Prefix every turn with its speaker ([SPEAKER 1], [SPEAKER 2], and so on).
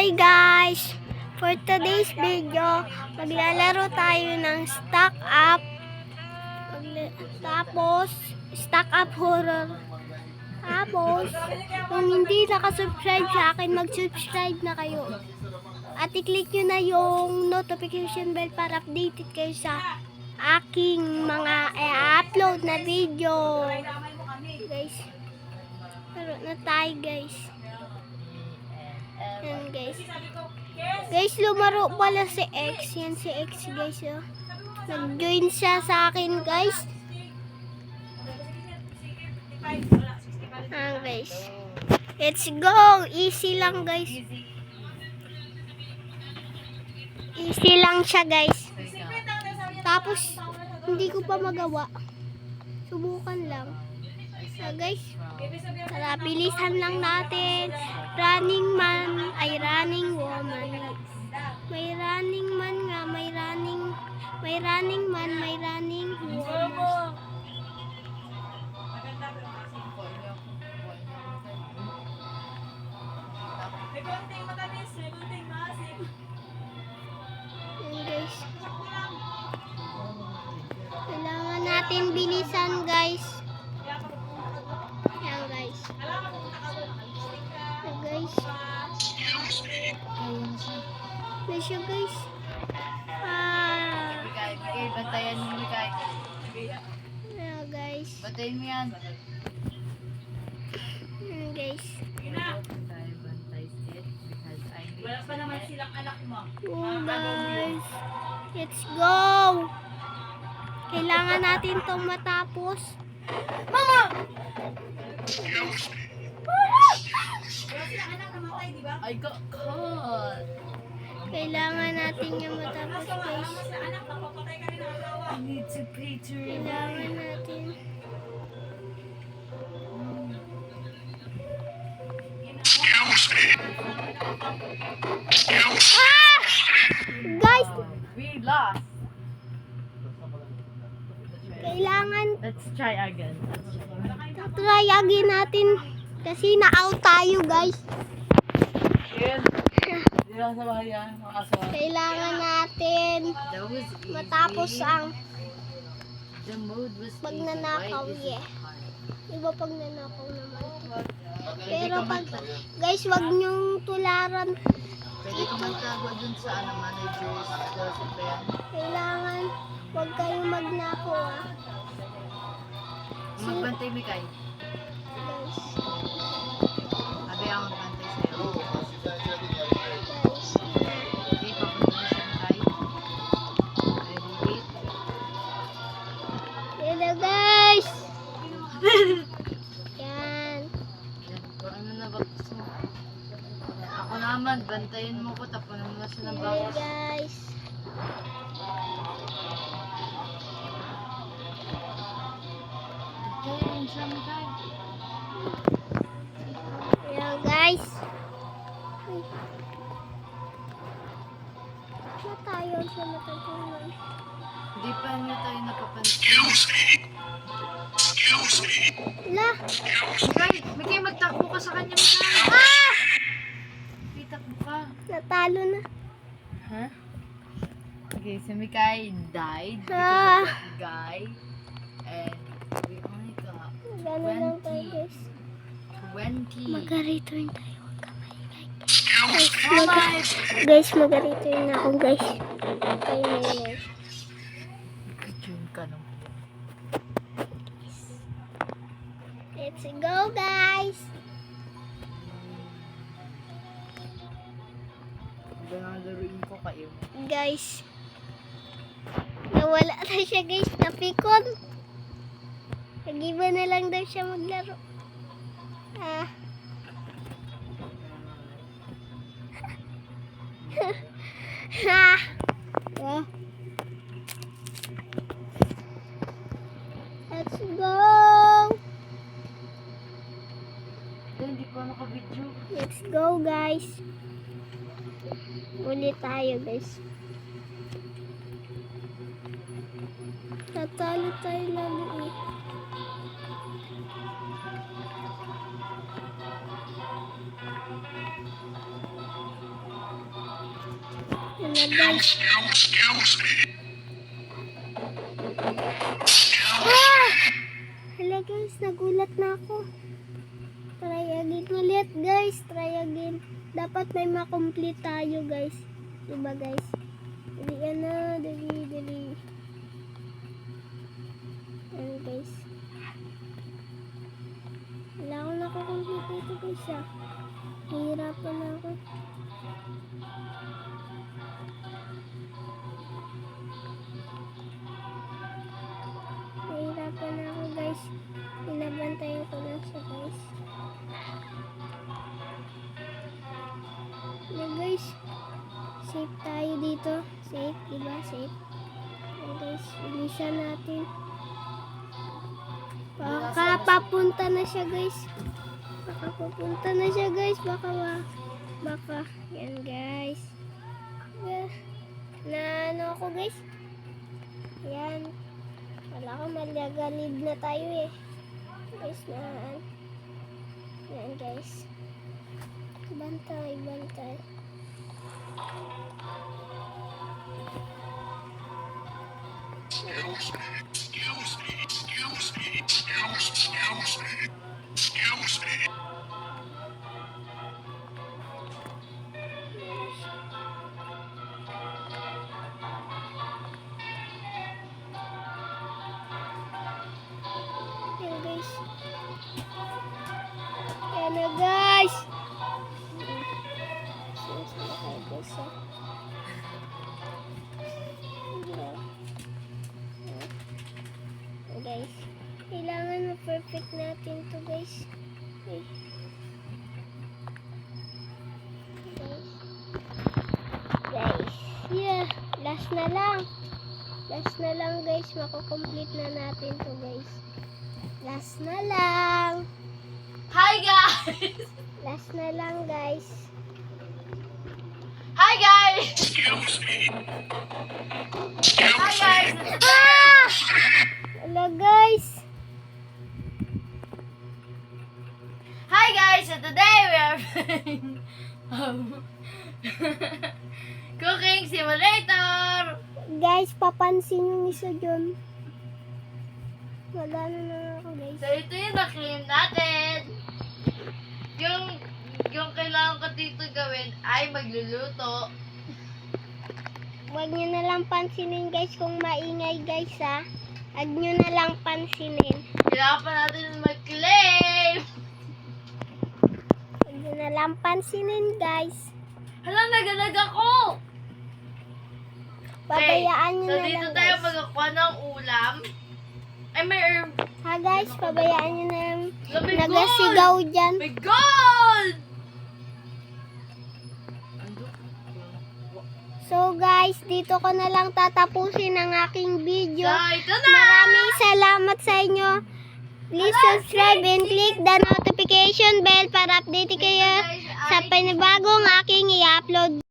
[SPEAKER 1] Hi guys! For today's video, maglalaro tayo ng Stack Up. Tapos, Stack Up Horror. Tapos, kung hindi nakasubscribe sa akin, mag-subscribe na kayo. At i-click nyo na yung notification bell para updated kayo sa aking mga upload na video. Guys, laro na tayo guys. Yan guys. Guys, lumaro pala si X. Yan si X guys. Oh. Nag-join siya sa akin guys. Guys. Let's go. Easy lang guys. Easy lang siya guys. Tapos, hindi ko pa magawa. Subukan lang. So guys, tara, bilisan lang natin. Running man, ay running woman. May running man nga, may running man, may running woman. Guys, kailangan natin bilisan guys. Yan guys. So guys. Na siya guys.
[SPEAKER 2] Bigay, bantayan mo bigay.
[SPEAKER 1] Yan guys.
[SPEAKER 2] Bantayan mo yan.
[SPEAKER 1] Yan guys.
[SPEAKER 2] Wala pa naman silang anak mo.
[SPEAKER 1] Oh guys. Let's go. Kailangan natin tong matapos. Mama!
[SPEAKER 2] I got caught.
[SPEAKER 1] Kailangan natin yung matapos guys.
[SPEAKER 2] I need to pay to
[SPEAKER 1] Kailangan natin. Ah! Guys,
[SPEAKER 2] We lost.
[SPEAKER 1] kailangan
[SPEAKER 2] Let's try again.
[SPEAKER 1] try again natin kasi na-out tayo guys.
[SPEAKER 2] Yan. Hindi lang sa bahayan. Makasama.
[SPEAKER 1] Kailangan natin
[SPEAKER 2] That was easy.
[SPEAKER 1] matapos ang
[SPEAKER 2] The mode was
[SPEAKER 1] pagnanakaw.
[SPEAKER 2] easy.
[SPEAKER 1] Yeah. Iba pag nanakaw naman.
[SPEAKER 2] Pwede
[SPEAKER 1] Pero
[SPEAKER 2] ka
[SPEAKER 1] pag
[SPEAKER 2] magtago.
[SPEAKER 1] guys, wag nyong tularan.
[SPEAKER 2] Pwede ka magtago dun sa manager's closet ba yan?
[SPEAKER 1] Kailangan wag kayong magnakaw
[SPEAKER 2] Magbantay mo kay.
[SPEAKER 1] guys.
[SPEAKER 2] Abi ang magbantay sa'yo.
[SPEAKER 1] Guys.
[SPEAKER 2] Okay, papunta na siya kay. Ready, wait.
[SPEAKER 1] Hello guys. Yan.
[SPEAKER 2] Yan, kung ano na ba gusto mo? Ako naman, bantayin mo ko, tapunan mo na siya ng
[SPEAKER 1] Hello
[SPEAKER 2] bakos.
[SPEAKER 1] guys.
[SPEAKER 2] Okay, siya mo kay.
[SPEAKER 1] Hello guys. Ay. Matayon siya matatunan.
[SPEAKER 2] Hindi pa niya tayo napapansin.
[SPEAKER 1] La.
[SPEAKER 2] Mikay, magtakbo ka sa kanya, Mikay.
[SPEAKER 1] Ah!
[SPEAKER 2] Mikay, takbo ka.
[SPEAKER 1] Natalo na.
[SPEAKER 2] Ha? Okay, so Mikay died
[SPEAKER 1] Ah.
[SPEAKER 2] because of that guy. And we only got
[SPEAKER 1] Gano'n lang tayo guys.
[SPEAKER 2] 20.
[SPEAKER 1] Mag-return tayo. Huwag ka maingay.
[SPEAKER 2] Oh my!
[SPEAKER 1] Guys, mag-return na ako guys. Tayo maingay.
[SPEAKER 2] Good ka no.
[SPEAKER 1] Let's go guys.
[SPEAKER 2] Ganalaruin ko kayo.
[SPEAKER 1] Guys. Nawala na siya guys. Napikon. Nag-iba na lang daw siya maglaro. Ah. Ha. Ah. Let's go.
[SPEAKER 2] Hindi ko naka-video.
[SPEAKER 1] Let's go guys. Ulit tayo guys. Tatalo tayo lalo eh. na guys. Ah! Hala guys, nagulat na ako. Try again ulit guys, try again. Dapat may makomplete tayo guys. Diba guys? Dali na, dali. Ayan guys. Wala akong nakakomplete ito guys ah. Hihirapan na ako. Nahihirapan na ako guys. Binabantayan ko lang siya guys. Ayan guys. Safe tayo dito. Safe, diba? Safe. Ayan guys. Bilisan natin. Baka papunta na siya guys. Baka. Yan guys. Na ano ako guys. Yan. Wala ko malagalid na tayo eh. Guys na. Yan guys. Bantay. Yan guys. Yan na guys. Sila kayo guys ah. Guys, kailangan ma-perfect natin to guys. Okay. Guys, yeah, last na lang guys, mako-complete na natin to guys. Last na lang.
[SPEAKER 2] Hi guys!
[SPEAKER 1] Last na lang guys.
[SPEAKER 2] Hi guys! Hi guys!
[SPEAKER 1] Ah! Hello guys.
[SPEAKER 2] Hi guys! So today we are playing Cooking Simulator!
[SPEAKER 1] Guys, papansin yung isa dyan. Magano na ako guys.
[SPEAKER 2] So ito yung na-claim natin. Yung kailangan ko dito gawin ay magluluto.
[SPEAKER 1] Huwag nyo na lang pansinin guys kung maingay guys ha. Huwag nyo na lang pansinin.
[SPEAKER 2] Kailangan pa natin mag-claim!
[SPEAKER 1] Huwag nyo na lang pansinin guys.
[SPEAKER 2] Hala, nagalag ako!
[SPEAKER 1] Pabayaan nyo
[SPEAKER 2] So
[SPEAKER 1] na
[SPEAKER 2] dito
[SPEAKER 1] lang
[SPEAKER 2] tayo
[SPEAKER 1] guys.
[SPEAKER 2] magkakuha ng ulam. Ay, may herb.
[SPEAKER 1] Ha guys, pabayaan nyo na lang
[SPEAKER 2] Oh my
[SPEAKER 1] nagasigaw dyan.
[SPEAKER 2] My God!
[SPEAKER 1] So guys, dito ko na lang tatapusin ang aking video.
[SPEAKER 2] So, ito na!
[SPEAKER 1] Maraming salamat sa inyo. Please subscribe and click the notification bell para update kayo sa panibagong aking i-upload.